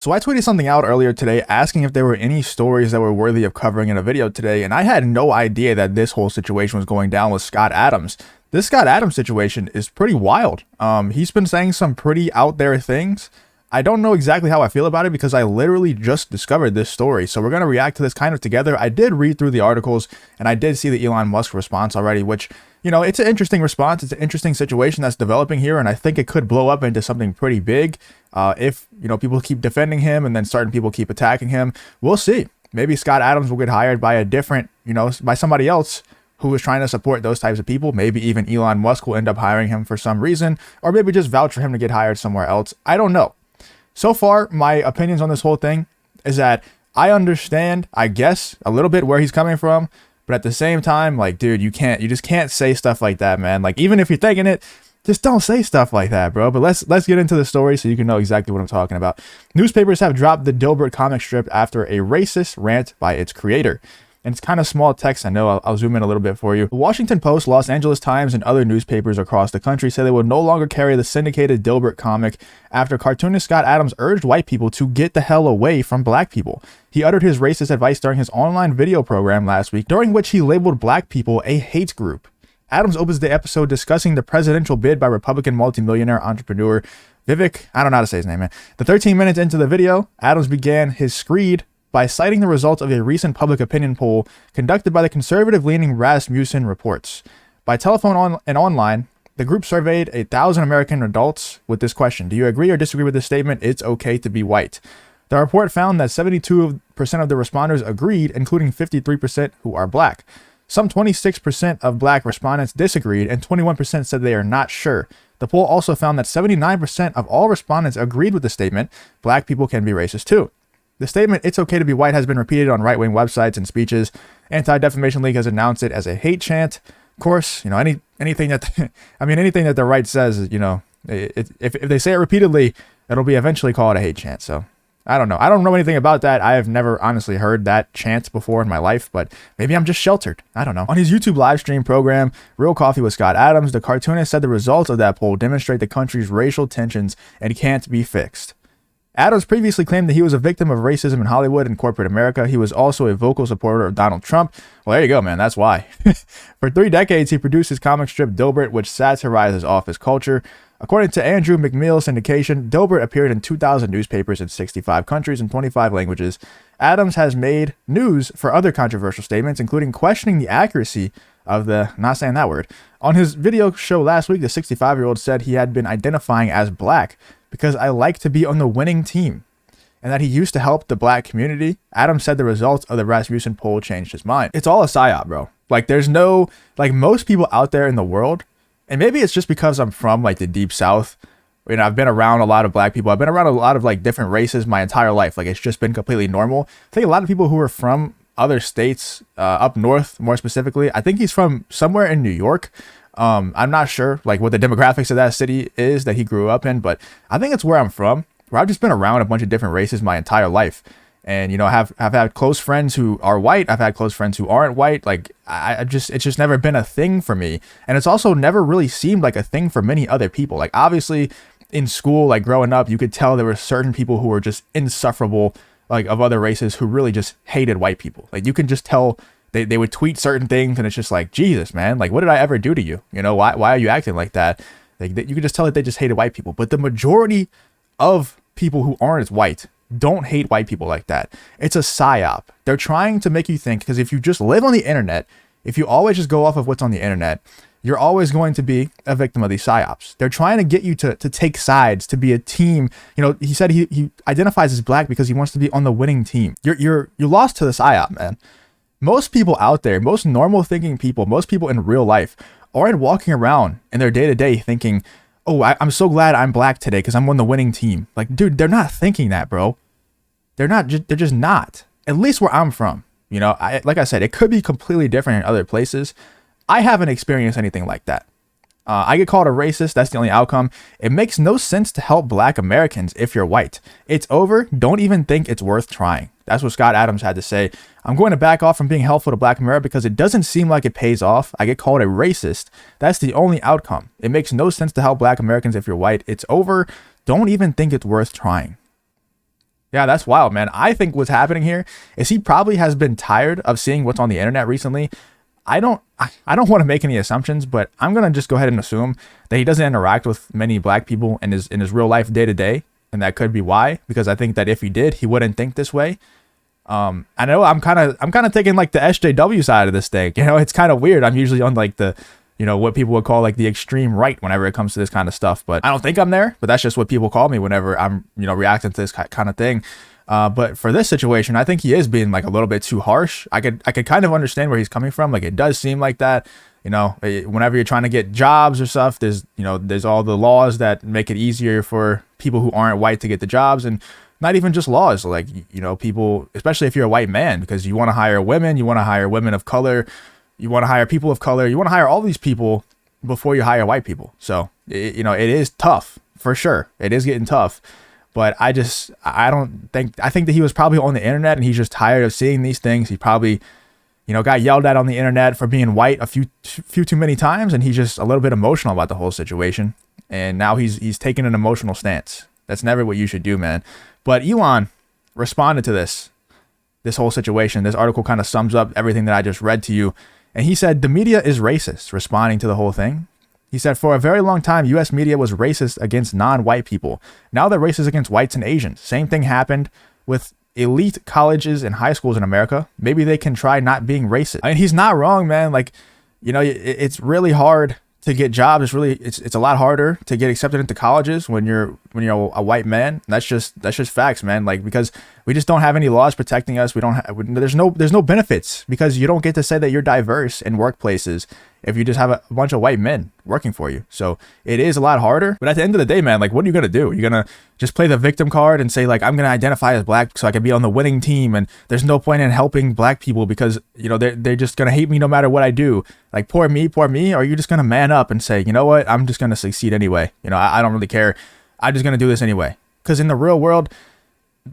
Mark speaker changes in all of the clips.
Speaker 1: So I tweeted something out earlier today asking if there were any stories that were worthy of covering in a video today, and I had no idea that this whole situation was going down with Scott Adams. This Scott Adams situation is pretty wild. He's been saying some pretty out there things. I don't know exactly how I feel about it because I literally just discovered this story. So we're going to react to this kind of together. I did read through the articles and I did see the Elon Musk response already, which, you know, it's an interesting response. It's an interesting situation that's developing here. And I think it could blow up into something pretty big if, you know, people keep defending him and then certain people keep attacking him. We'll see. Maybe Scott Adams will get hired by a different, you know, by somebody else who is trying to support those types of people. Maybe even Elon Musk will end up hiring him for some reason, or maybe just vouch for him to get hired somewhere else. I don't know. So far, my opinions on this whole thing is that I understand, I guess, a little bit where he's coming from, but at the same time, like, dude, you just can't say stuff like that, man. Like, even if you're thinking it, just don't say stuff like that, bro. But let's get into the story so you can know exactly what I'm talking about. Newspapers have dropped the Dilbert comic strip after a racist rant by its creator. And it's kind of small text, I know. I'll zoom in a little bit for you. The Washington Post, Los Angeles Times, and other newspapers across the country say they will no longer carry the syndicated Dilbert comic after cartoonist Scott Adams urged white people to get the hell away from black people. He uttered his racist advice during his online video program last week, during which he labeled black people a hate group. Adams opens the episode discussing the presidential bid by Republican multimillionaire entrepreneur Vivek, I don't know how to say his name, man. The 13 minutes into the video, Adams began his screed by citing the results of a recent public opinion poll conducted by the conservative-leaning Rasmussen reports. By telephone and online, the group surveyed 1,000 American adults with this question: do you agree or disagree with this statement, it's okay to be white? The report found that 72% of the responders agreed, including 53% who are black. Some 26% of black respondents disagreed, and 21% said they are not sure. The poll also found that 79% of all respondents agreed with the statement, black people can be racist too. The statement, it's okay to be white, has been repeated on right-wing websites and speeches. Anti-Defamation League has announced it as a hate chant. Of course, you know, anything that, anything that the right says, you know, if they say it repeatedly, it'll be eventually called a hate chant. So I don't know. I don't know anything about that. I have never honestly heard that chant before in my life, but maybe I'm just sheltered. I don't know. On his YouTube live stream program, Real Coffee with Scott Adams, the cartoonist said the results of that poll demonstrate the country's racial tensions and can't be fixed. Adams previously claimed that he was a victim of racism in Hollywood and corporate America. He was also a vocal supporter of Donald Trump. Well, there you go, man. That's why. For 3 decades, he produced his comic strip Dilbert, which satirizes office culture. According to Andrew McMeel's syndication, Dilbert appeared in 2,000 newspapers in 65 countries and 25 languages. Adams has made news for other controversial statements, including questioning the accuracy of the, not saying that word. On his video show last week, the 65-year-old said he had been identifying as black because I like to be on the winning team, and that he used to help the black community. Adams said the results of the Rasmussen poll changed his mind. It's all a psyop, bro. Like, there's no, like, most people out there in the world, and maybe it's just because I'm from, like, the deep south. You know, I've been around a lot of black people. I've been around a lot of, like, different races my entire life. Like, it's just been completely normal. I think a lot of people who are from other states, up north, more specifically, I think he's from somewhere in New York. I'm not sure like what the demographics of that city is that he grew up in, but I think it's where I'm from, where I've just been around a bunch of different races my entire life. And, you know, I've had close friends who are white. I've had close friends who aren't white. Like, it's just never been a thing for me. And it's also never really seemed like a thing for many other people. Like, obviously in school, like growing up, you could tell there were certain people who were just insufferable, like of other races, who really just hated white people. Like, you can just tell. They would tweet certain things and it's just like, Jesus, man, like, what did I ever do to you? You know, why are you acting like that? Like, you can just tell that they just hated white people. But the majority of people who aren't white don't hate white people like that. It's a psyop. They're trying to make you think, because if you just live on the internet, if you always just go off of what's on the internet, you're always going to be a victim of these psyops. They're trying to get you to take sides, to be a team. You know, he said he identifies as black because he wants to be on the winning team. You're lost to the psyop, man. Most people out there, most normal thinking people, most people in real life aren't walking around in their day-to-day thinking, oh, I'm so glad I'm black today because I'm on the winning team. Like, dude, they're not thinking that, bro. They're just not. At least where I'm from. You know, like I said, it could be completely different in other places. I haven't experienced anything like that. I get called a racist. That's the only outcome. It makes no sense to help black Americans if you're white. It's over. Don't even think it's worth trying. That's what Scott Adams had to say. I'm going to back off from being helpful to black America because it doesn't seem like it pays off. I get called a racist. That's the only outcome. It makes no sense to help black Americans if you're white. It's over. Don't even think it's worth trying. Yeah, that's wild, man. I think what's happening here is he probably has been tired of seeing what's on the internet recently. I don't want to make any assumptions, but I'm gonna just go ahead and assume that he doesn't interact with many black people in his real life day to day, and that could be why. Because I think that if he did, he wouldn't think this way. I know I'm kind of taking like the SJW side of this thing. You know, it's kind of weird. I'm usually on like the, you know, what people would call like the extreme right whenever it comes to this kind of stuff. But I don't think I'm there. But that's just what people call me whenever I'm, you know, reacting to this kind of thing. But for this situation, I think he is being like a little bit too harsh. I could kind of understand where he's coming from. Like, it does seem like that, you know, whenever you're trying to get jobs or stuff, there's all the laws that make it easier for people who aren't white to get the jobs. And not even just laws, like, you know, people, especially if you're a white man, because you want to hire women, you want to hire women of color, you want to hire people of color, you want to hire all these people before you hire white people. So, you know, it is tough for sure. It is getting tough. But I think that he was probably on the internet and he's just tired of seeing these things. He probably, you know, got yelled at on the internet for being white a few too many times, and he's just a little bit emotional about the whole situation. And now he's taking an emotional stance. That's never what you should do, man. But Elon responded to this whole situation. This article kind of sums up everything that I just read to you. And he said, the media is racist, responding to the whole thing. He said, for a very long time, U.S. media was racist against non-white people. Now they're racist against whites and Asians. Same thing happened with elite colleges and high schools in America. Maybe they can try not being racist. I mean, he's not wrong, man. Like, you know, it's really hard to get jobs. It's a lot harder to get accepted into colleges when you're a white man. That's just facts, man. Like, because we just don't have any laws protecting us. There's no benefits, because you don't get to say that you're diverse in workplaces if you just have a bunch of white men working for you. So it is a lot harder. But at the end of the day, man, like, what are you going to do? You're going to just play the victim card and say, like, I'm going to identify as black so I can be on the winning team. And there's no point in helping black people because, you know, they're just going to hate me no matter what I do. Like, poor me. Or are you just going to man up and say, you know what? I'm just going to succeed anyway. You know, I don't really care. I'm just going to do this anyway. Because in the real world,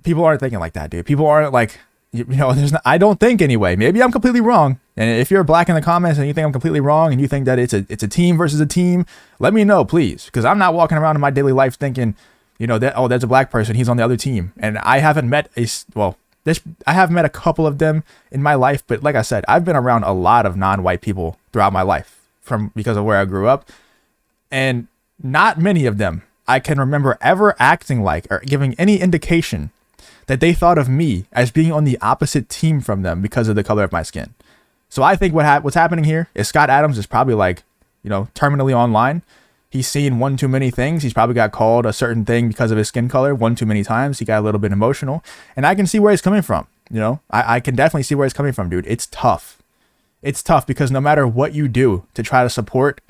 Speaker 1: people aren't thinking like that, dude. People aren't like, you know, I don't think anyway. Maybe I'm completely wrong. And if you're black in the comments and you think I'm completely wrong and you think that it's a team versus a team, let me know, please. Because I'm not walking around in my daily life thinking, you know, that, oh, there's a black person, he's on the other team. And I haven't met I have met a couple of them in my life. But like I said, I've been around a lot of non-white people throughout my life because of where I grew up. And not many of them I can remember ever acting like or giving any indication that they thought of me as being on the opposite team from them because of the color of my skin. So I think what's happening here is Scott Adams is probably like, you know, terminally online. He's seen one too many things. He's probably got called a certain thing because of his skin color one too many times. He got a little bit emotional, and I can see where he's coming from. You know, I can definitely see where he's coming from, dude. It's tough. It's tough because no matter what you do to try to support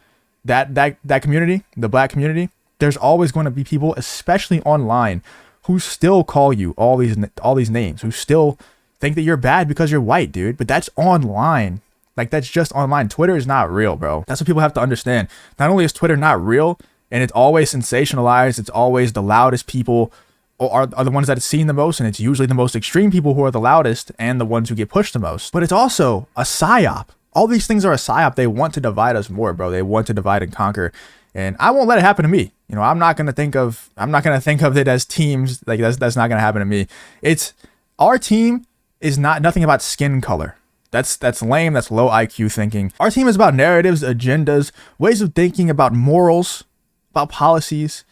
Speaker 1: that community, the black community, there's always going to be people, especially online, who still call you all these names, who still think that you're bad because you're white, dude. But that's online. Like, that's just online. Twitter is not real, bro. That's what people have to understand. Not only is Twitter not real, and it's always sensationalized, it's always the loudest people are the ones that it's seen the most, and it's usually the most extreme people who are the loudest and the ones who get pushed the most. But it's also a psyop. All these things are a psyop. They want to divide us more, bro. They want to divide and conquer. And I won't let it happen to me. You know, I'm not gonna think of it as teams. Like, that's not gonna happen to me. Our team is nothing about skin color. That's lame. That's low IQ thinking. Our team is about narratives, agendas, ways of thinking, about morals, about policies.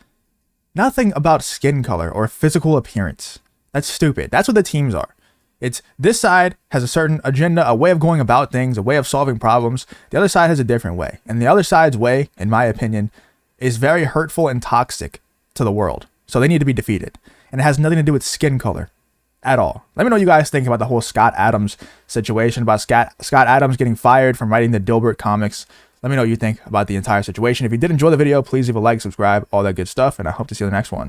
Speaker 1: Nothing about skin color or physical appearance. That's stupid. That's what the teams are. It's this side has a certain agenda, a way of going about things, a way of solving problems. The other side has a different way. And the other side's way, in my opinion, is very hurtful and toxic to the world. So they need to be defeated. And it has nothing to do with skin color at all. Let me know what you guys think about the whole Scott Adams situation, about Scott Adams getting fired from writing the Dilbert comics. Let me know what you think about the entire situation. If you did enjoy the video, please leave a like, subscribe, all that good stuff. And I hope to see you in the next one.